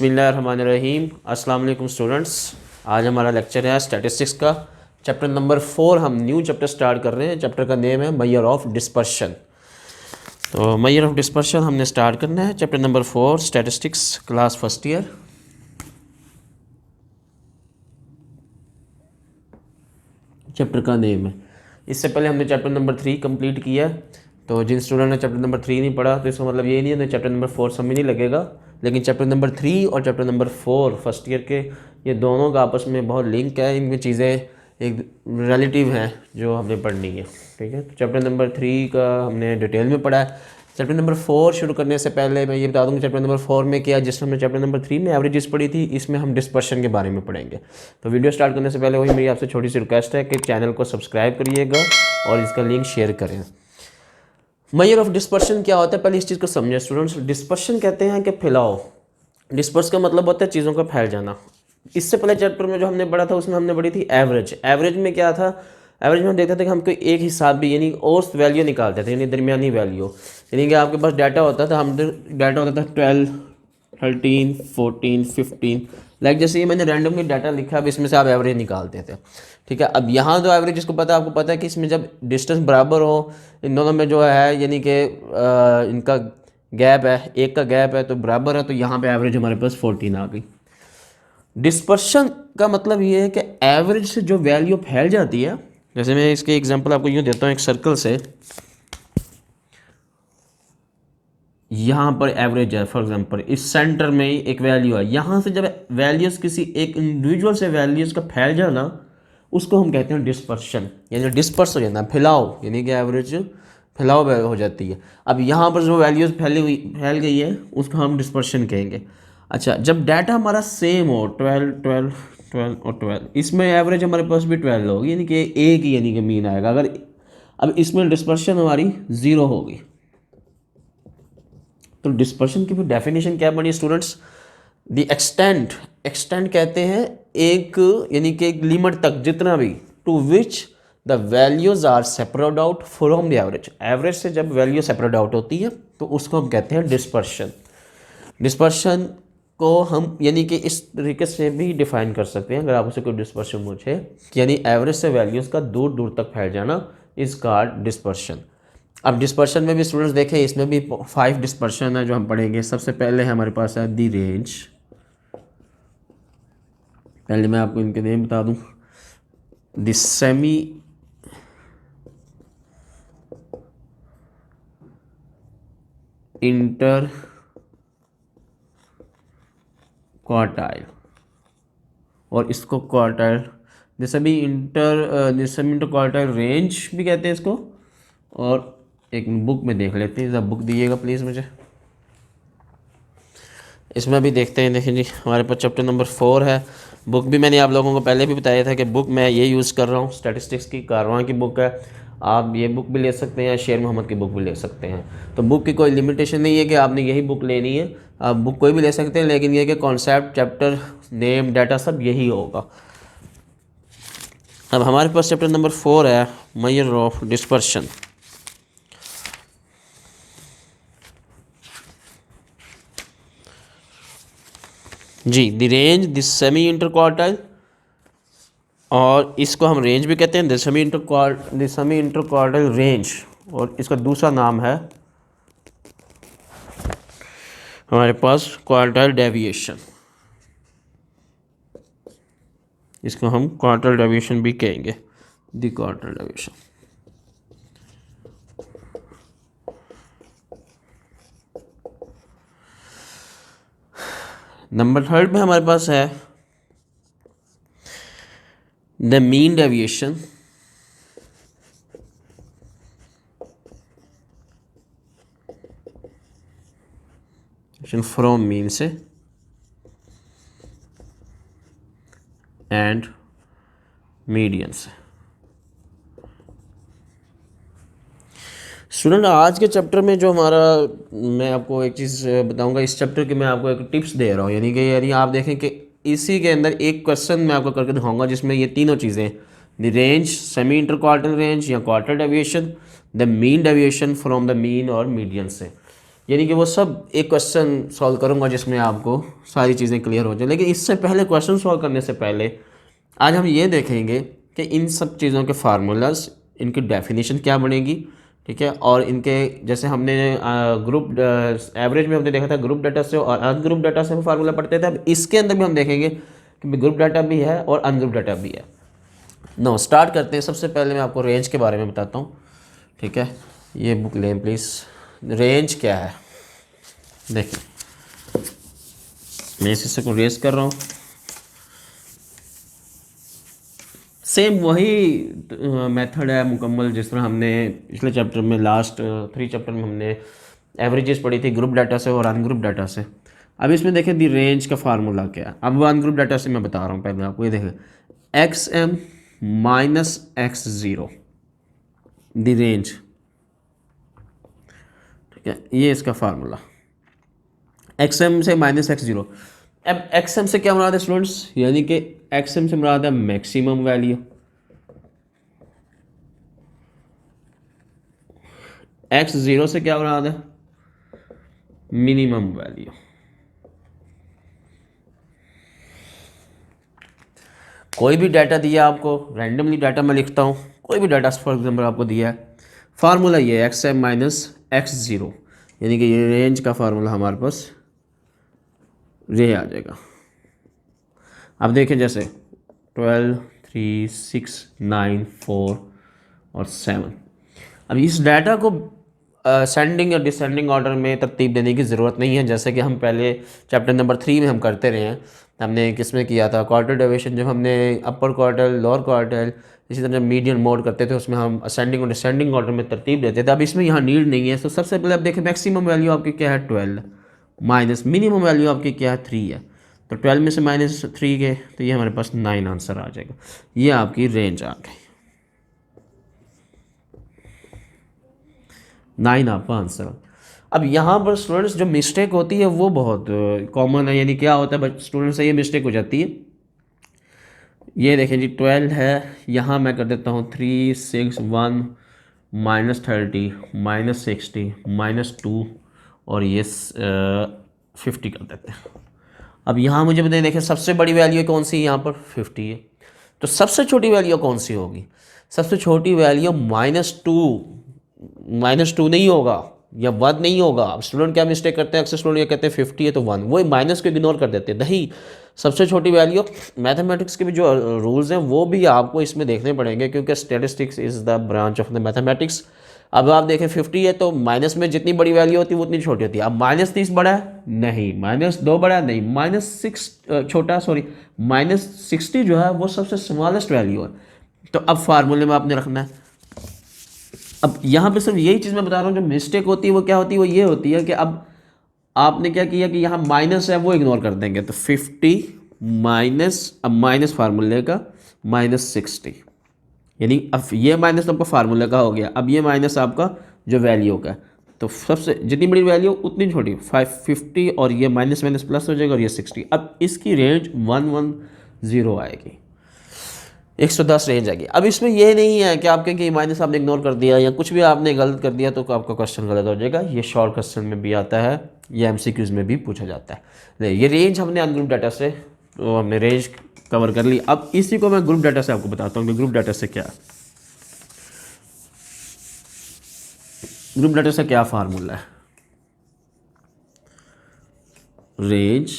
बिस्मिल्लाहिर्रहमानिर्रहीम। अस्सलाम वालेकुम स्टूडेंट्स। आज हमारा लेक्चर है स्टैटिस्टिक्स का, चैप्टर नंबर 4। हम न्यू चैप्टर स्टार्ट कर रहे हैं। चैप्टर का नेम है मेजर ऑफ डिस्पर्शन। तो मेजर ऑफ डिस्पर्शन हमने स्टार्ट करना है। Chapter number 4 statistics, class first year. Chapter का नेम है। इससे पहले हमने चैप्टर नंबर 3 कंप्लीट किया। तो जिन स्टूडेंट ने चैप्टर नंबर 3 नहीं पढ़ा तो इसका मतलब ये नहीं है चैप्टर नंबर 4 समझ नहीं लगेगा। लेकिन चैप्टर नंबर 3 और चैप्टर नंबर 4 फर्स्ट ईयर के, ये दोनों का आपस में बहुत लिंक है। इनमें चीज़ें एक रिलेटिव हैं जो हमने पढ़नी है। ठीक है, तो चैप्टर नंबर 3 का हमने डिटेल में पढ़ा है। चैप्टर नंबर 4 शुरू करने से पहले मैं ये बता दूंगा चैप्टर नंबर 4 में क्या, जिसमें हमने चैप्टर नंबर 3 में एवरेजेस पढ़ी थी, इसमें हम डिस्पर्शन के बारे में पढ़ेंगे। तो वीडियो स्टार्ट करने से पहले वही मेरी आपसे छोटी सी रिक्वेस्ट है कि चैनल को सब्सक्राइब करिएगा और इसका लिंक शेयर करें। मेजर ऑफ डिस्पर्शन क्या होता है, पहले इस चीज़ को समझें स्टूडेंट्स। डिस्पर्शन कहते हैं कि फैलाव। डिस्पर्स का मतलब होता है चीज़ों का फैल जाना। इससे पहले चैप्टर में जो हमने पढ़ा था उसमें हमने पढ़ी थी एवरेज। एवरेज में क्या था, एवरेज में हम देखते थे कि हम कोई एक हिसाब भी यानी औसत वैल्यू निकालते थे, यानी दरमियानी वैल्यू। यानी कि आपके पास डाटा होता था, हम डाटा होता था 12, 13, 14, 15। लाइक जैसे ये मैंने रैंडमली डाटा लिखा, अब इसमें से आप एवरेज निकालते थे। ठीक है, अब यहाँ जो एवरेज जिसको पता है, आपको पता है कि इसमें जब डिस्टेंस बराबर हो, इन दोनों में जो है यानी कि इनका गैप है, एक का गैप है तो बराबर है, तो यहाँ पे एवरेज हमारे पास 14 आ गई। डिस्पर्शन का मतलब ये है कि एवरेज से जो वैल्यू फैल जाती है, जैसे मैं इसके एग्जांपल आपको यूँ देता हूँ, एक सर्कल से यहाँ पर एवरेज है, फॉर एग्जांपल इस सेंटर में एक वैल्यू है, यहाँ से जब वैल्यूज़ किसी एक इंडिविजुअल से वैल्यूज़ का फैल जाना, उसको हम कहते हैं डिस्पर्शन, यानी डिस्पर्स हो जाना, फैलाव, यानी कि एवरेज फैलाव हो जाती है। अब यहाँ पर जो वैल्यूज़ फैल गई है उसको हम डिस्पर्शन कहेंगे। अच्छा, जब डाटा हमारा सेम हो 12, 12, 12 और 12, इसमें एवरेज हमारे पास भी 12 होगी, यानी कि एक ही यानी कि मीन आएगा। अगर अब इसमें डिस्पर्शन हमारी 0 होगी, तो डिस्पर्शन की भी डेफिनेशन क्या बनी स्टूडेंट्स, द एक्सटेंट कहते हैं एक यानी कि एक लिमिट तक, जितना भी, to which the values are separate out from the average. Average से जब वैल्यू सेपरेट आउट होती है तो उसको हम कहते हैं डिस्पर्शन। डिस्पर्शन को हम यानी कि इस तरीके से भी डिफाइन कर सकते हैं, अगर आप उसे कोई डिस्पर्शन पूछे, यानी एवरेज से वैल्यूज़ का दूर दूर तक फैल जाना इज कॉल्ड डिस्पर्शन। अब डिस्पर्शन में भी स्टूडेंट्स देखें, इसमें भी 5 डिस्पर्शन है जो हम पढ़ेंगे। सबसे पहले हमारे पास है दी रेंज। पहले मैं आपको इनके नेम बता दूं। द सेमी इंटर क्वार्टाइल, और इसको quartile, the semi inter quartile range भी कहते हैं इसको। और एक बुक में देख लेते हैं, जरा बुक दीजिएगा प्लीज़ मुझे। इसमें भी देखते हैं। देखिए जी, हमारे पास चैप्टर नंबर 4 है। बुक भी मैंने आप लोगों को पहले भी बताया था कि बुक मैं ये यूज़ कर रहा हूँ, स्टैटिस्टिक्स की कारवां की बुक है। आप ये बुक भी ले सकते हैं, शेर मोहम्मद की बुक भी ले सकते हैं। तो बुक की कोई लिमिटेशन नहीं है कि आपने यही बुक लेनी है, आप बुक कोई भी ले सकते हैं, लेकिन ये कि कॉन्सेप्ट, चैप्टर नेम, डाटा सब यही होगा। अब हमारे पास चैप्टर नंबर 4 है मेजर ऑफ डिस्पर्शन। जी, the range, the semi interquartile, और इसको हम रेंज भी कहते हैं, द सेमी इंटरक्वार्टाइल रेंज। और इसका दूसरा नाम है हमारे पास क्वार्टाइल डेविएशन। इसको हम क्वार्टाइल डेविएशन भी कहेंगे, द क्वार्टाइल डेविएशन। नंबर 3 में हमारे पास है the mean deviation. From mean से एंड मीडियन से। स्टूडेंट, आज के चैप्टर में जो हमारा, मैं आपको एक चीज़ बताऊंगा इस चैप्टर की, मैं आपको एक टिप्स दे रहा हूँ, यानी आप देखें कि इसी के अंदर एक क्वेश्चन मैं आपको करके दिखाऊंगा जिसमें ये तीनों चीज़ें, the range, semi inter quarter range या quarter deviation, the mean deviation from the mean और मीडियन से। यानी कि वो सब एक क्वेश्चन सॉल्व करूँगा जिसमें आपको सारी चीज़ें क्लियर हो जाए। लेकिन इससे पहले क्वेश्चन सॉल्व करने से पहले आज हम ये देखेंगे कि इन सब चीज़ों के फार्मूलाज, इनकी डेफिनेशन क्या बनेगी, ठीक है। और इनके जैसे हमने ग्रुप एवरेज में हमने देखा था ग्रुप डाटा से और अनग्रुप डाटा से हम फार्मूला पढ़ते थे, अब इसके अंदर भी हम देखेंगे कि ग्रुप डाटा भी है और अनग्रुप डाटा भी है। नो स्टार्ट करते हैं। सबसे पहले मैं आपको रेंज के बारे में बताता हूँ, ठीक है। ये बुक लें प्लीज़। रेंज क्या है देखिए, मैं इस हिस्से को रेज कर रहा हूँ। सेम वही मेथड है मुकम्मल जिस तरह हमने पिछले चैप्टर में लास्ट 3 चैप्टर में हमने एवरेजेस पढ़ी थी ग्रुप डाटा से और अनग्रुप डाटा से। अब इसमें देखें दी रेंज का फार्मूला क्या है। अब वो अनग्रुप डाटा से मैं बता रहा हूँ पहले आपको। ये देखें x M minus x zero the range, ठीक है। ये इसका फार्मूला एक्स एम से माइनस एक्स ज़ीरो। अब एक्स एम से क्या मुराद है स्टूडेंट्स, यानी कि एक्स एम से मुराद है मैक्सिमम वैल्यू, एक्स ज़ीरो से क्या मुराद है मिनिमम वैल्यू। कोई भी डाटा दिया आपको, रैंडमली डाटा मैं लिखता हूँ, कोई भी डाटा फॉर एग्जाम्पल आपको दिया है, फार्मूला ये है X M minus x zero, यानी कि ये रेंज का फार्मूला हमारे पास ये आ जाएगा। अब देखें जैसे 12, 3, 6, 9, 4 और 7। अब इस डाटा को सेंडिंग या डिसेंडिंग ऑर्डर में तरतीब देने की ज़रूरत नहीं है, जैसे कि हम पहले चैप्टर नंबर 3 में हम करते रहे हैं। हमने किसमें किया था क्वार्टर डेविएशन, जब हमने अपर क्वार्टर लोअर क्वार्टर इसी तरह मीडियन मोड करते थे उसमें हम असेंडिंग और डिसेंडिंग ऑर्डर में तरतीब देते थे। अब इसमें यहाँ नीड नहीं है। तो सबसे पहले आप देखें मैक्सिमम वैल्यू आपकी क्या है 12 माइनस मिनिमम वैल्यू आपकी क्या है 3 है। तो 12 में से माइनस 3 गए तो ये हमारे पास 9 आंसर आ जाएगा। ये आपकी रेंज आ गई, 9 आपका आंसर। अब यहाँ पर स्टूडेंट्स जो मिस्टेक होती है वो बहुत कॉमन है। यानी क्या होता है बट स्टूडेंट्स से ये मिस्टेक हो जाती है, ये देखें जी 12 है, यहाँ मैं कर देता हूँ 3, 6, 1 माइनस 30 माइनस 60 माइनस 2 और ये 50 कर देते हैं। अब यहाँ मुझे बताइए देखें सबसे बड़ी वैल्यू कौन सी है, यहाँ पर 50 है। तो सबसे छोटी वैल्यू कौन सी होगी, सबसे छोटी वैल्यू -2 नहीं होगा या 1 नहीं होगा। अब स्टूडेंट क्या मिस्टेक करते हैं, अक्सर स्टूडेंट ये कहते हैं 50 है तो 1, वो माइनस को इग्नोर कर देते हैं। नहीं, सबसे छोटी वैल्यू मैथमेटिक्स के भी जो रूल्स हैं वो भी आपको इसमें देखने पड़ेंगे, क्योंकि statistics is the branch of the mathematics. अब आप देखें 50 है तो माइनस में जितनी बड़ी वैल्यू होती है वो उतनी छोटी होती है। अब -30 बड़ा है नहीं, -2 बड़ा है नहीं, -60 जो है वो सबसे स्मॉलेस्ट वैल्यू है। तो अब फार्मूले में आपने रखना है। अब यहाँ पे सिर्फ यही चीज़ मैं बता रहा हूँ, जो मिस्टेक होती है वो क्या होती है, वो ये होती है कि अब आपने क्या किया कि यहाँ माइनस है वो इग्नोर कर देंगे। तो 50 माइनस, अब माइनस फार्मूले का -60, यानी अब ये माइनस आपका फार्मूला का हो गया, अब ये माइनस आपका जो वैल्यू का। तो सबसे जितनी बड़ी वैल्यू उतनी छोटी 550 और ये माइनस माइनस प्लस हो जाएगा और ये 60। अब इसकी रेंज 110 आएगी, 110 रेंज आएगी। अब इसमें ये नहीं है कि आप कहें कि माइनस आपने इग्नोर कर दिया या कुछ भी आपने गलत कर दिया तो आपका क्वेश्चन गलत हो जाएगा। ये शॉर्ट क्वेश्चन में भी आता है, ये MCQs में भी पूछा जाता है। नहीं, ये रेंज हमने अनग्रुप डाटा से, तो हमने रेंज कवर कर ली। अब इसी को मैं ग्रुप डाटा से आपको बताता हूँ कि ग्रुप डाटा से क्या, ग्रुप डाटा से क्या फार्मूला है। रेंज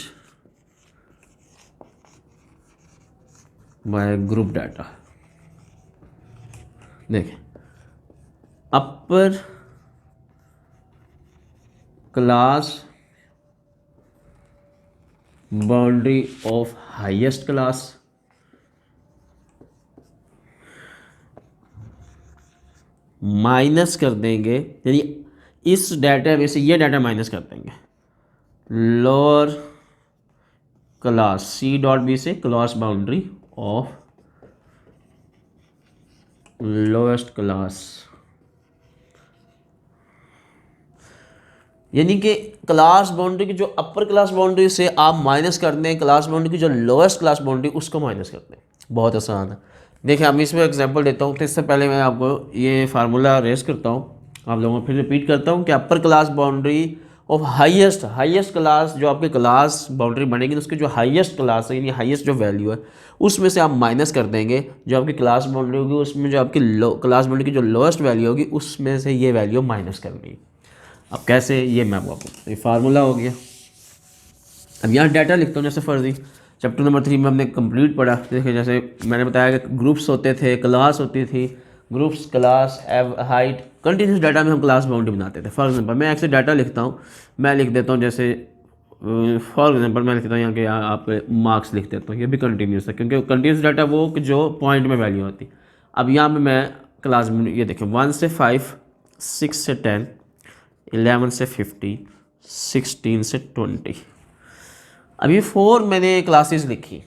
बाय ग्रुप डाटा, देखें upper class boundary of highest class minus कर देंगे, यानी इस डाटा में से ये डाटा माइनस कर देंगे लोअर क्लास C.B से class boundary of lowest class, यानी कि क्लास बाउंड्री की जो अपर क्लास बाउंड्री से आप माइनस कर दें, क्लास बाउंड्री की जो लोएस्ट क्लास बाउंड्री उसको माइनस कर दें। बहुत आसान है। देखिए अब इसमें एग्जांपल देता हूँ। तो इससे पहले मैं आपको ये फार्मूला रेस करता हूँ, आप लोगों को फिर रिपीट करता हूँ कि upper class boundary of highest class, जो आपके क्लास बाउंड्री बनेगी तो उसकी जो हाईएस्ट क्लास है यानी हाईएस्ट जो वैल्यू है उसमें से आप माइनस कर देंगे जो आपकी क्लास बाउंड्री होगी, उसमें जो आपकी क्लास बाउंड्री की जो लोएस्ट वैल्यू होगी उसमें से ये वैल्यू माइनस करनी है। अब कैसे, ये मैं आपको ये फार्मूला हो गया। अब यहाँ डाटा लिखता हूँ, जैसे फर्जी चैप्टर नंबर 3 में हमने कंप्लीट पढ़ा। देखिए जैसे मैंने बताया कि ग्रुप्स होते थे, क्लास होती थी, groups, class, height, continuous data में हम क्लास बाउंड्री बनाते थे। फॉर एग्जांपल मैं ऐसे डाटा लिखता हूँ, मैं लिख देता हूँ जैसे फॉर एग्जांपल मैं लिखता हूँ यहाँ के आप मार्क्स लिख देता हूँ, ये भी कंटिन्यूस है क्योंकि कंटिन्यूस डाटा वो कि जो पॉइंट में वैल्यू होती। अब यहाँ पे मैं क्लास में ये देखें 1 से 5, 6 से 10, 11 से 50, 16 से 20। अब ये 4 मैंने क्लासेस लिखी,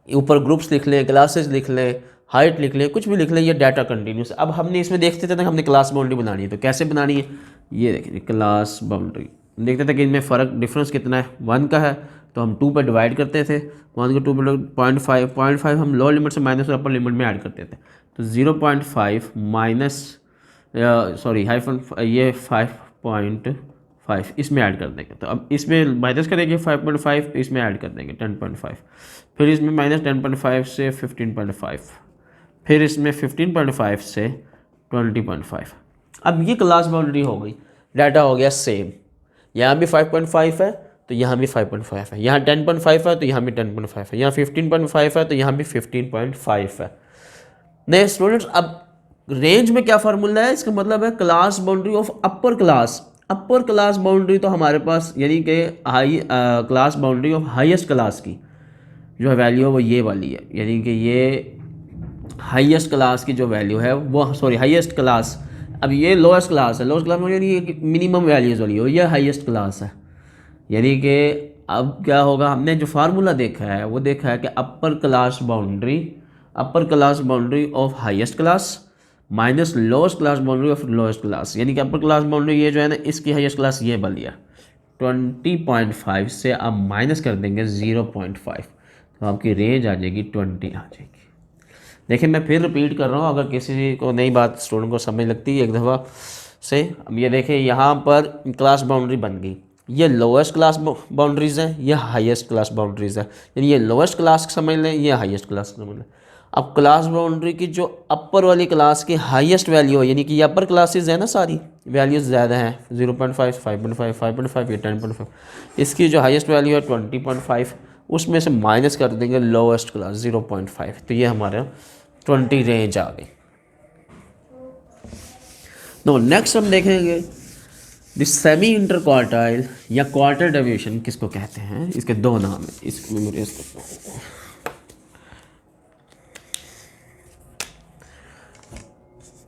ऊपर ग्रुप्स लिख लें, क्लासेस लिख लें, हाइट लिख लें, कुछ भी लिख लें, ये डाटा कंटिन्यूस। अब हमने इसमें देखते थे ना हमने क्लास बाउंड्री बनानी है, तो कैसे बनानी है, ये देखिए क्लास बाउंड्री देखते थे कि इनमें फ़र्क डिफरेंस कितना है, 1 का है तो हम 2 पे डिवाइड करते थे, 1 को 2 पे 0.5 हम लोअर लिमिट से माइनस और अपर लिमिट में ऐड करते थे। तो 0.5 माइनस सॉरी हाइफन ये 5.5 इसमें ऐड कर देंगे। तो अब इसमें माइनस करेंगे 5.5, इसमें ऐड कर देंगे 10.5, फिर इसमें माइनस 10.5 से 15.5, फिर इसमें 15.5 से 20.5। अब ये क्लास बाउंड्री हो गई, डाटा हो गया सेम, यहाँ भी 5.5 है तो यहाँ भी 5.5 है, यहाँ 10.5 है तो यहाँ भी 10.5 है, यहाँ 15.5 है तो यहाँ भी 15.5 है। नहीं स्टूडेंट्स, अब रेंज में क्या फार्मूला है, इसका मतलब है class boundary of upper class. Upper class boundary तो हमारे पास यानी कि high class boundary of highest class की जो है वैल्यू है वो ये वाली है, यानी कि ये हाईएस्ट क्लास की जो वैल्यू है वो सॉरी हाईएस्ट क्लास, अब ये लोएस्ट क्लास है, लोएस्ट क्लास में यानी मिनिमम वैल्यूज़ वाली हो, ये हाईएस्ट क्लास है। यानी कि अब क्या होगा, हमने जो फार्मूला देखा है वो देखा है कि upper class boundary of highest class minus lowest class boundary of lowest class, यानी कि अपर क्लास बाउंड्री ये जो है ना इसकी हाईएस्ट क्लास ये वाली है 20.5 से आप माइनस कर देंगे 0.5 तो आपकी रेंज आ जाएगी 20 आ जाएगी। देखिए मैं फिर रिपीट कर रहा हूँ, अगर किसी को नई बात स्टूडेंट को समझ लगती है एक दफ़ा से। अब ये देखें यहाँ पर क्लास बाउंड्री बन गई, ये लोएस्ट क्लास बाउंड्रीज़ हैं, ये हाईएस्ट क्लास बाउंड्रीज़ है, यानी ये लोएस्ट क्लास समझ लें, ये हाईएस्ट क्लास समझ लें। अब क्लास बाउंड्री की जो अपर वाली क्लास की हाईएस्ट वैल्यू है, यानी कि ये अपर क्लासेस है ना, सारी वैल्यूज़ ज़्यादा हैं 0.5, 5.5, 5.5 या 10.5, इसकी जो हाईएस्ट वैल्यू है 20.5, उसमें से माइनस कर देंगे लोएस्ट क्लास 0.5, तो ये हमारा 20 रेंज आ गई। नो नेक्स्ट हम देखेंगे द सेमी इंटर क्वार्टाइल या क्वार्टर डेविएशन किसको कहते हैं, इसके दो नाम है, इसको मेमोराइज करता हूँ।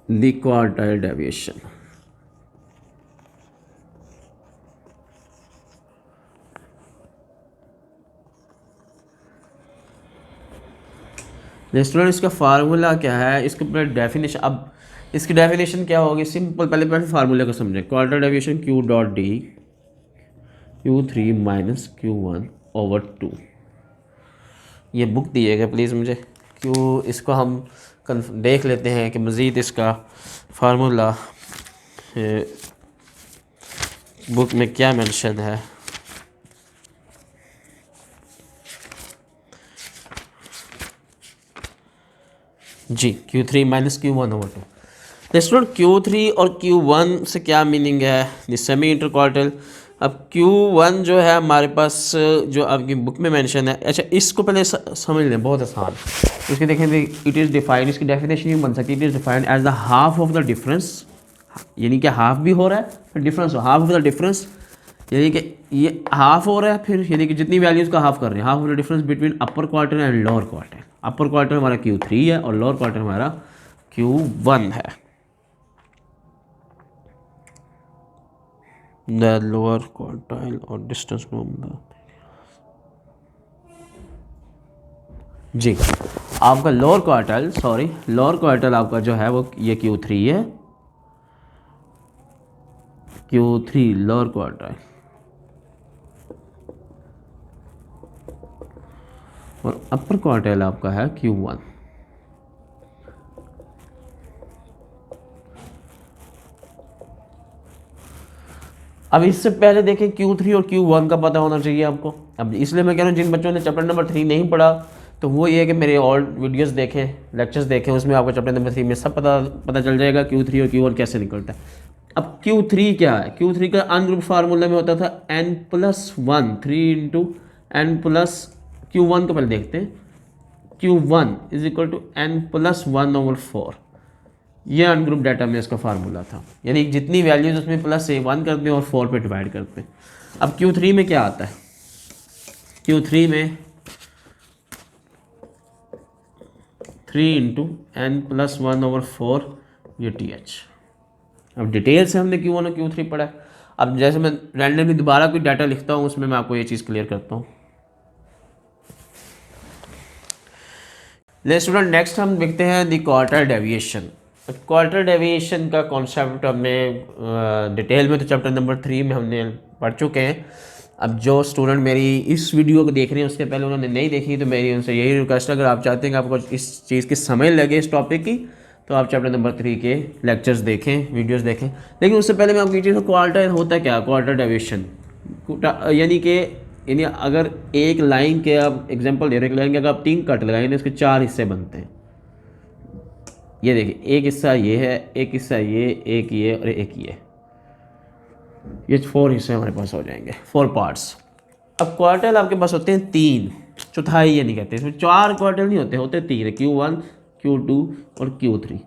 द क्वार्टाइल डेविएशन, स्टूडेंट इसका फार्मूला क्या है, इसके ऊपर डेफिनेशन। अब इसकी डेफिनेशन क्या होगी, सिंपल, पहले फार्मूले को समझें। Quarter deviation Q dot D Q3 minus Q1 over 2। ये बुक दिएगा प्लीज़ मुझे, क्यों इसको हम देख लेते हैं कि मज़ीद इसका फार्मूला बुक में क्या मेंशन है। जी Q3 minus Q1 over 2। Student Q3 और Q1 से क्या मीनिंग है, द सेमी इंटरक्वार्टल। अब Q1 जो है हमारे पास जो आपकी बुक में मेंशन है, अच्छा इसको पहले समझ लें, बहुत आसान। इसके देखें इट इज़ डिफाइंड, इसकी डेफिनेशन ये बन सकती है, it is defined as the half of the difference, यानी कि हाफ भी हो रहा है फिर difference, half of the difference यानी कि ये हाफ हो रहा है फिर, यानी कि जितनी वैल्यूज़ का हाफ कर रहे हैं, half of the difference between upper quarter and lower quarter. Upper quarter हमारा Q3 है और लोअर क्वार्टर हमारा Q1 है। द लोअर क्वार्टाइल और डिस्टेंस फ्रॉम द, जी आपका लोअर क्वार्टाइल आपका जो है वो ये Q3 है, Q3 लोअर क्वार्टाइल, और अपर क्वार्टाइल आपका है Q1। अब इससे पहले देखें Q3 और Q1 का पता होना चाहिए आपको। अब इसलिए मैं कह रहा हूँ जिन बच्चों ने चैप्टर नंबर 3 नहीं पढ़ा तो वो ये है कि मेरे और वीडियोस देखें, लेक्चर्स देखें, उसमें आपको चैप्टर नंबर 3 में सब पता चल जाएगा Q3 और Q1 कैसे निकलता है। अब Q3 क्या है? Q3 का अनग्रुप फार्मूला में होता था n+1, 3 into N plus Q1 को पहले देखते हैं। Q1 is equal to n+1/4। ये अनग्रुप डाटा में इसका फार्मूला था, यानी जितनी वैल्यूज उसमें +1 करते हैं और 4 पे डिवाइड करते हैं। अब Q3 में क्या आता है? Q3 में 3 इंटू n+1/4 ये TH। अब डिटेल से हमने Q1 और Q3 पढ़ा है। अब जैसे मैं रैंडमली दोबारा कोई डाटा लिखता हूँ उसमें मैं आपको ये चीज़ क्लियर करता हूँ। ले स्टूडेंट, नेक्स्ट हम देखते हैं the quarter deviation. Quarter deviation का कॉन्सेप्ट हमने डिटेल में तो चैप्टर नंबर 3 में हमने पढ़ चुके हैं। अब जो स्टूडेंट मेरी इस वीडियो को देख रहे हैं उसके पहले उन्होंने नहीं देखी तो मेरी उनसे यही रिक्वेस्ट है, अगर आप चाहते हैं कि आपको इस चीज़ की समझ लगे इस टॉपिक की, तो आप चैप्टर नंबर 3 के लेक्चर्स देखें, वीडियोस देखें। लेकिन उससे पहले मैं आपको ये चीज़, क्वार्टर होता है क्या? क्वार्टर डेविएशन यानी अगर एक लाइन के आप एग्जांपल दे रहे हैं, एक लाइन के अगर आप 3 कट लगाएंगे तो इसके 4 हिस्से बनते हैं। ये देखिए, एक हिस्सा ये है, एक हिस्सा एक ये और एक ये 4 हिस्से हमारे पास हो जाएंगे, 4 पार्ट्स। अब क्वार्टर आपके पास होते हैं 3, चौथाई ये नहीं कहते, इसमें 4 क्वार्टर नहीं होते, होते 3 है, Q1, Q2 और Q3।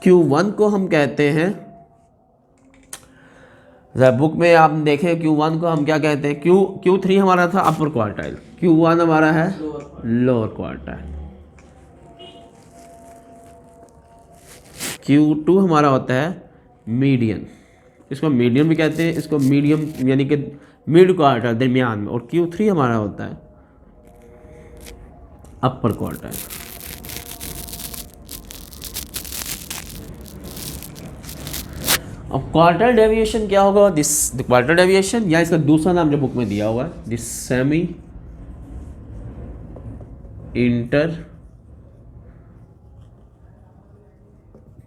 Q1 को हम कहते हैं, बुक में आप देखें Q1 को हम क्या कहते हैं? Q3 हमारा था अपर क्वार्टाइल, Q1 हमारा है लोअर क्वार्टाइल, Q2 हमारा होता है मीडियन, इसको मीडियम भी कहते हैं, इसको मीडियम यानी कि मिड क्वार्टाइल दरमियान में, और Q3 हमारा होता है अपर क्वार्टाइल। अब क्वार्टर डेविएशन क्या होगा? दिस द क्वार्टर डेविएशन, या इसका दूसरा नाम जो बुक में दिया हुआ है this semi inter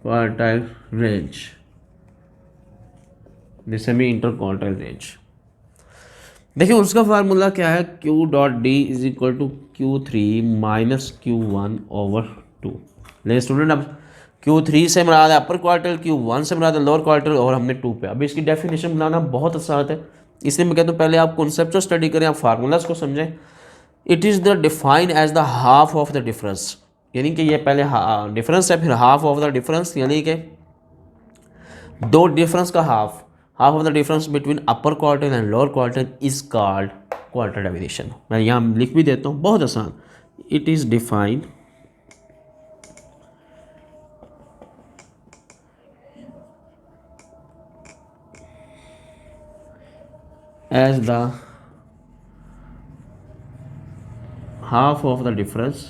quartile range, this semi inter quartile range. देखिए उसका फार्मूला क्या है? Q.D is equal to Q3 minus Q1/2। लेकिन स्टूडेंट अब Q3 से मुराद है अपर क्वार्टर, Q1 से मुराद है लोअर क्वार्टर, और हमने 2 पे। अब इसकी डेफिनेशन बनाना बहुत आसान है, इसलिए मैं कहता हूँ पहले आप कॉन्सेप्चुअल स्टडी करें, आप फार्मूलाज को समझें। It is the define as the half of the difference, यानी कि ये पहले डिफरेंस है, फिर हाफ ऑफ द डिफरेंस, यानी कि 2 डिफरेंस का half of the difference between upper quarter and lower quarter is called quarter deviation. मैं यहाँ लिख भी देता हूँ, बहुत आसान। It is defined as the half of the difference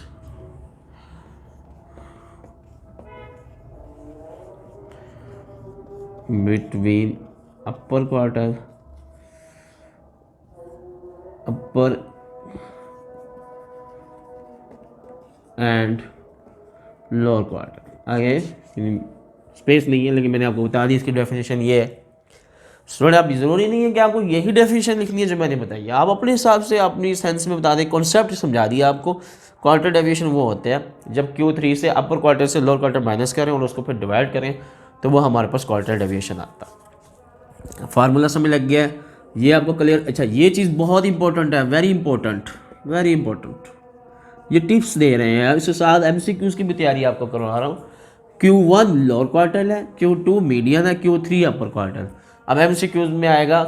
between upper quartile and lower quarter. आगे स्पेस नहीं है, लेकिन मैंने आपको बता दी इसकी डेफिनेशन ये है। स्टूडेंट आप ज़रूरी नहीं है कि आपको यही डेफिनेशन लिखनी है जो मैंने बताई, आप अपने हिसाब से अपनी सेंस में बता दें, कॉन्सेप्ट समझा दिया आपको। क्वार्टर डेविएशन वो होते हैं जब Q3 से अपर क्वार्टर से लोअर क्वार्टर माइनस करें और उसको फिर डिवाइड करें तो वो हमारे पास क्वार्टर डेविएशन आता है। फार्मूला समझ लग गया है, ये आपको क्लियर। अच्छा, ये चीज़ बहुत इंपॉर्टेंट है, वेरी इंपॉर्टेंट। ये टिप्स दे रहे हैं, इसके साथ MCQs की भी तैयारी आपको करवा रहा हूँ। Q1 लोअर क्वार्टर है, Q2 मीडियन है, Q3 अपर क्वार्टर। अब MCQs में आएगा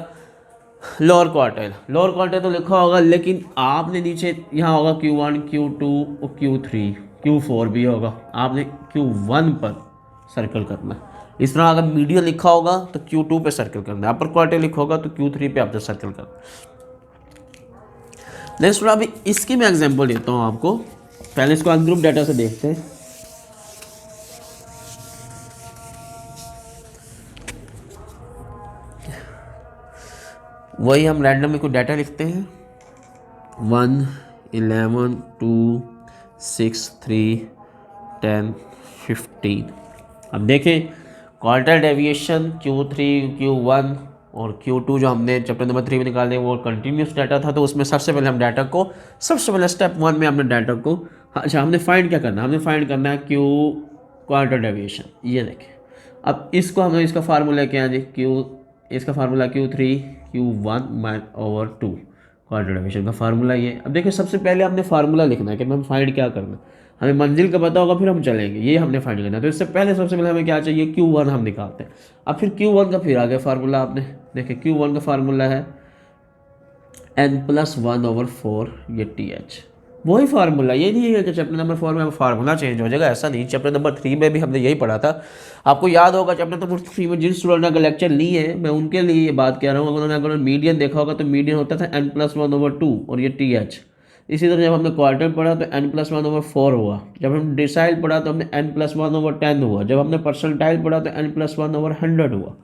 लोअर क्वार्टर तो लिखा होगा, लेकिन आपने नीचे यहाँ होगा Q1, Q2 और Q3, Q4 भी होगा, आपने Q1 पर सर्कल करना है। इस तरह अगर मीडियन लिखा होगा तो Q2 पे सर्कल करना है, अपर क्वार्टर लिखा होगा तो Q3 पे आपने सर्कल करना है। नेक्स्ट अभी इसकी मैं एग्जांपल देता हूँ आपको। पहले इसको अनग्रुप डाटा से देखते हैं। वही हम रैंडम कोई डाटा लिखते हैं 1, 11, 2, 6, 3, 10, 15। अब देखें क्वार्टर डेविएशन Q3, Q1 और Q2 जो हमने चैप्टर नंबर 3 में निकाले वो कंटिन्यूस डाटा था, तो उसमें सबसे पहले हम डाटा को, सबसे पहले स्टेप 1 में हमने डाटा को, अच्छा हमने फाइंड क्या करना है, हमने फाइंड करना है Q क्वार्टर डेविएशन। ये देखें, अब इसको हमने, इसका फार्मूला क्या है जी, Q, इसका formula Q3 Q1/2 quarter deviation का फार्मूला ये। अब देखिए सबसे पहले हमने फार्मूला लिखना है कि हमें फाइंड क्या करना है, हमें मंजिल का पता होगा फिर हम चलेंगे, ये हमने फाइंड करना है। तो इससे पहले सबसे पहले हमें क्या चाहिए, Q1 हम निकालते हैं। अब फिर Q1 का फिर आ गया फार्मूला, आपने देखिए Q1 का फार्मूला है n+1/4 ये TH, वही फार्मूला। ये नहीं है कि चैप्टर नंबर 4 में फार्मूला चेंज हो जाएगा, ऐसा नहीं। चैप्टर नंबर 3 में भी हमने यही पढ़ा था, आपको याद होगा। चैप्टर नंबर 3 में जिन स्टूडेंट ने अगर लेक्चर लिए हैं, मैं उनके लिए ये बात कह रहा हूँ, अगर मीडियन देखा होगा तो मीडियन होता था n+1/2 और ये TH। इसी तरह जब हमने क्वार्टर पढ़ा तो n+1/4 हुआ, जब हम डिसाइल पढ़ा तो हमने n+1/10 हुआ, जब हमने परसेंटाइल पढ़ा तो n+1/100 हुआ।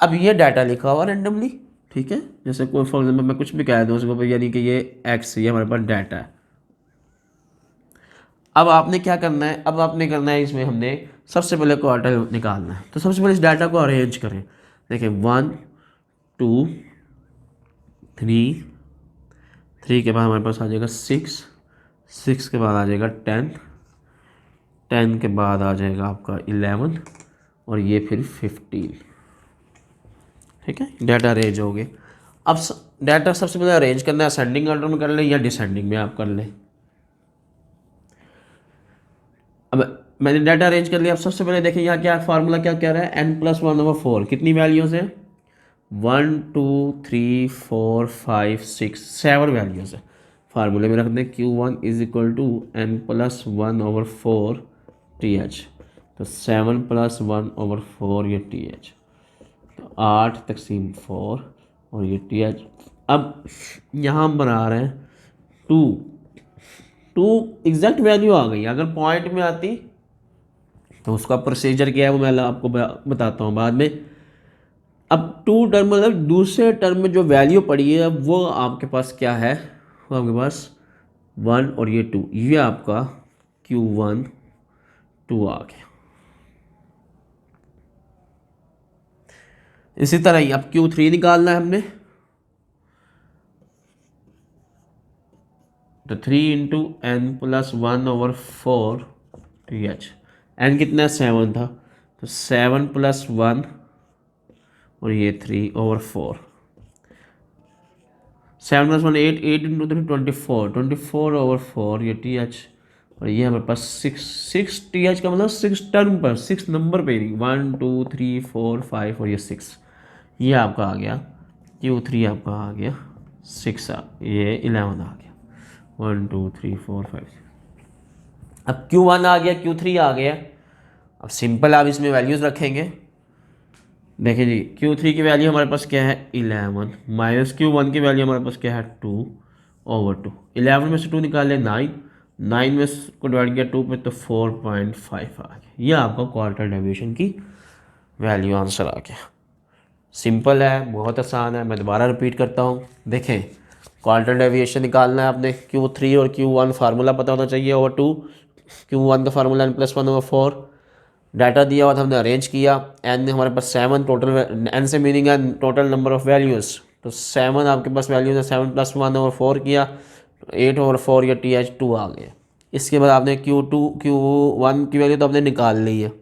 अब ये डाटा लिखा हुआ रैंडमली, ठीक है, जैसे कोई फॉर एग्जाम्पल मैं कुछ भी कह दूँ उसको, यानी कि ये x, ये हमारे पास डाटा है। अब आपने क्या करना है, अब आपने करना है इसमें हमने सबसे पहले क्वार्टर निकालना है। तो सबसे पहले इस डाटा को अरेंज करें। देखिए 1 2 3, 3 के बाद हमारे पास आ जाएगा 6, 6 के बाद आ जाएगा 10, 10 के बाद आ जाएगा आपका 11 और ये फिर 15। ठीक है, डाटा अरेंज हो गए। अब डाटा सबसे पहले अरेंज करना है, असेंडिंग ऑर्डर में कर लें या डिसेंडिंग में आप कर लें। अब मैंने डाटा अरेंज कर लिया। अब सबसे पहले देखिए यहाँ क्या फार्मूला क्या कह रहा है, n+1/4 कितनी वैल्यूज़ है, 1 2 3 4 5 6 7 वैल्यूज़ है। फार्मूले में रख दें Q1 = n+1/4 TH, तो 7+1/4 ये TH, तो 8/4 और ये TH। अब यहाँ हम बना रहे हैं 2 एग्जैक्ट वैल्यू आ गई। अगर पॉइंट में आती तो उसका प्रोसीजर क्या है वो मैं आपको बताता हूँ बाद में। अब 2 टर्म मतलब दूसरे टर्म में जो वैल्यू पड़ी है वो आपके पास क्या है, वो आपके पास 1 और ये 2, ये आपका Q1 2 आ गया। इसी तरह ही अब Q3 निकालना है हमने, तो 3 × n+1/4 TH, n कितना 7 था, तो 7+1 और ये 3/4, 7+1 8, 8 × 3 24, 24/4 ये TH, और ये हमारे पास 6 TH का मतलब 6 टर्म पर, 6 नंबर पे, 1 2 3 4 5 और ये 6, ये आपका आ गया Q3 आपका आ गया 6, ये 11 आ गया, 1 2 3 4 5 6। अब Q1 आ गया, Q3 आ गया। अब सिंपल आप इसमें वैल्यूज़ रखेंगे। देखिए जी Q3 की वैल्यू हमारे पास क्या है 11, माइनस Q1 की वैल्यू हमारे पास क्या है 2/2। 11 में से 2 निकाले 9, 9 में को डिवाइड किया 2 पे तो 4.5 आ गया। ये आपका क्वार्टर डेविएशन की वैल्यू आंसर आ गया। सिंपल है, बहुत आसान है। मैं दोबारा रिपीट करता हूँ, देखें क्वार्टर डेविएशन निकालना है आपने, Q3 और Q1 फार्मूला पता होना चाहिए, /2। Q1 का फार्मूला n+1/4, डाटा दिया हुआ था हमने अरेंज किया, n हमारे पास 7 टोटल, n से मीनिंग है टोटल नंबर ऑफ वैल्यूज़, तो 7 आपके पास वैल्यूज़ है, 7+1/4 किया, 8/4 या TH 2 आ गया। इसके बाद आपने Q1 की वैल्यू तो आपने निकाल ली है,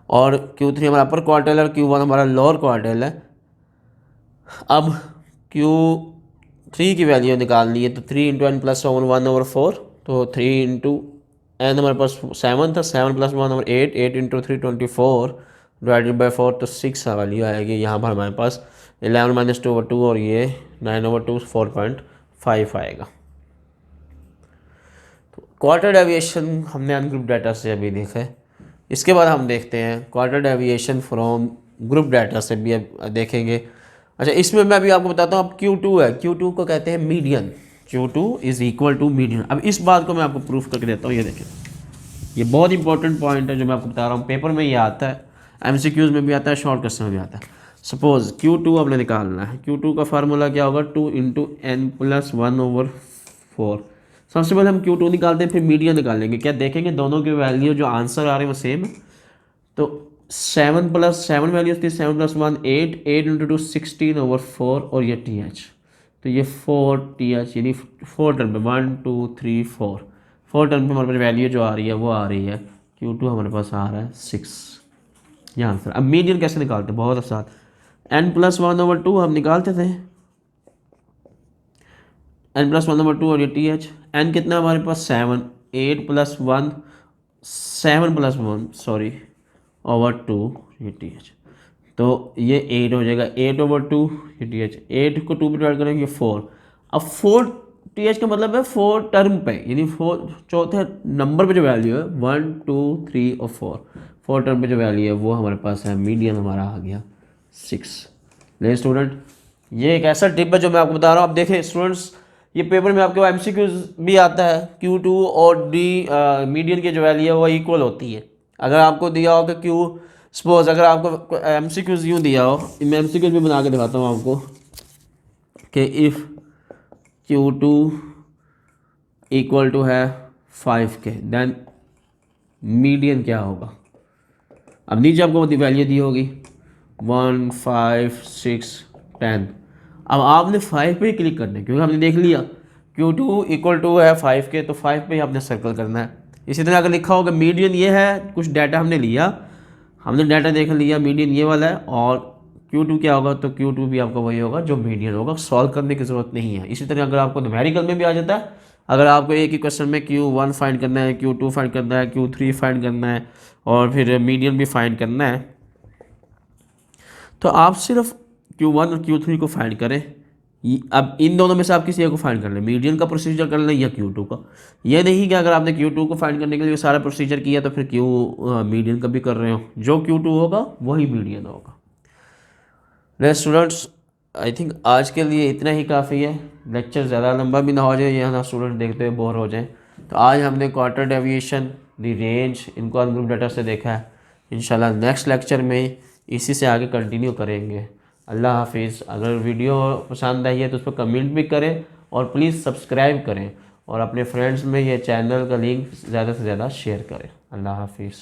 और Q3 हमारा अपर क्वार्टर है और Q1 हमारा लोअर क्वार्टर है। अब Q3 की वैल्यू निकालनी है, तो 3 × n+1/4, तो 3 × n हमारे पास 7 था, 7+1 और 8, 8 × 3 24 डिवाइडेड बाई 4, तो 6 वैल्यू आएगी। यहाँ पर हमारे पास 11 - 2/2 और ये 9/2 4.5 आएगा। तो क्वार्टर डेविएशन हमने अनग्रुप डाटा से अभी देखा है। इसके बाद हम देखते हैं quarter deviation from group data से भी अब देखेंगे। अच्छा, इसमें मैं अभी आपको बताता हूँ, अब Q2 है, Q2 को कहते हैं मीडियन, Q2 = मीडियन। अब इस बात को मैं आपको प्रूफ करके देता हूँ। ये देखें, ये बहुत इंपॉर्टेंट पॉइंट है जो मैं आपको बता रहा हूँ, पेपर में ये आता है, MCQs में भी आता है, शॉर्ट क्वेश्चन में भी आता है। सपोज Q2 आपने निकालना है, Q2 का फार्मूला क्या होगा, 2 × n+1/4। सबसे पहले हम Q2 निकालते हैं, फिर मीडियन निकालेंगे। क्या देखेंगे दोनों के वैल्यू जो आंसर आ रहे हैं वो सेम है। तो 7 प्लस 7 वैल्यू थी, 7 प्लस 1 8, 8 इंटू 2 16/4 और ये TH, तो ये 4TH यानी 4 टर्म पे 1 2 3 4 टर्म पे हमारे पास वैल्यू जो आ रही है वो आ रही है Q2 हमारे पास आ रहा है 6, ये आंसर। अब मीडियन कैसे निकालते हैं, बहुत आसान, n+1/2 हम निकालते थे, n+1/2 और ये TH, n कितना हमारे पास 7, 8 प्लस 1 7 प्लस 1 सॉरी ओवर 2 ये TH, तो ये 8 हो जाएगा, 8/2 ये TH, 8 को 2 पे डिवाइड करेंगे 4, अब 4 TH का मतलब है 4 टर्म पे, यानी 4 चौथे नंबर पे जो वैल्यू है 1 2 3 और 4 टर्म पे जो वैल्यू है वो हमारे पास है, मीडियन हमारा आ गया 6। ले स्टूडेंट, ये एक ऐसा टिप है जो मैं आपको बता रहा हूँ। आप देखें स्टूडेंट्स, ये पेपर में आपके MCQs भी आता है, Q2 और D मीडियन की जो वैल्यू है वो इक्वल होती है। अगर आपको दिया हो कि Q, सपोज अगर आपको MCQs यूँ दिया हो, मैं MCQs भी बना के दिखाता हूँ आपको कि इफ़ Q2 इक्वल टू है 5K देन मीडियन क्या होगा। अब नीचे आपको वैल्यू दी होगी 1 5 6 10, अब आपने 5 पे ही क्लिक करना है क्योंकि हमने देख लिया Q2 इक्वल टू है 5K, तो 5 पे ही आपने सर्कल करना है। इसी तरह अगर लिखा होगा मीडियन ये है, कुछ डाटा हमने लिया, हमने डाटा देख लिया, मीडियन ये वाला है और Q2 क्या होगा, तो Q2 भी आपका वही होगा जो मीडियन होगा, सॉल्व करने की ज़रूरत नहीं है। इसी तरह अगर आपको न्यूमेरिकल में भी आ जाता है, अगर आपको एक ही क्वेश्चन में Q1 फाइंड करना है, Q2 फाइंड करना है, Q3 फाइंड करना है और फिर मीडियन भी फाइंड करना है, तो आप सिर्फ Q1 और Q3 को फाइंड करें। अब इन दोनों में से आप किसी एक को फाइंड कर लें, मीडियन का प्रोसीजर कर लें या Q2 का। ये नहीं कि अगर आपने Q2 को फाइंड करने के लिए सारा प्रोसीजर किया तो फिर मीडियन का भी कर रहे हो, जो Q2 होगा वही मीडियन होगा। ले स्टूडेंट्स, आई थिंक आज के लिए इतना ही काफ़ी है, लेक्चर ज़्यादा लंबा भी ना हो जाए, यहाँ ना स्टूडेंट देखते हुए बोर हो जाए। तो आज हमने क्वार्टर डेविएशन, द रेंज, इनको अनग्रुप डाटा से देखा है। इंशाल्लाह नेक्स्ट लेक्चर में इसी से आगे कंटिन्यू करेंगे। अल्लाह हाफिज़। अगर वीडियो पसंद आई है तो उस पर कमेंट भी करें और प्लीज़ सब्सक्राइब करें और अपने फ्रेंड्स में ये चैनल का लिंक ज़्यादा से ज़्यादा शेयर करें। अल्लाह हाफिज़।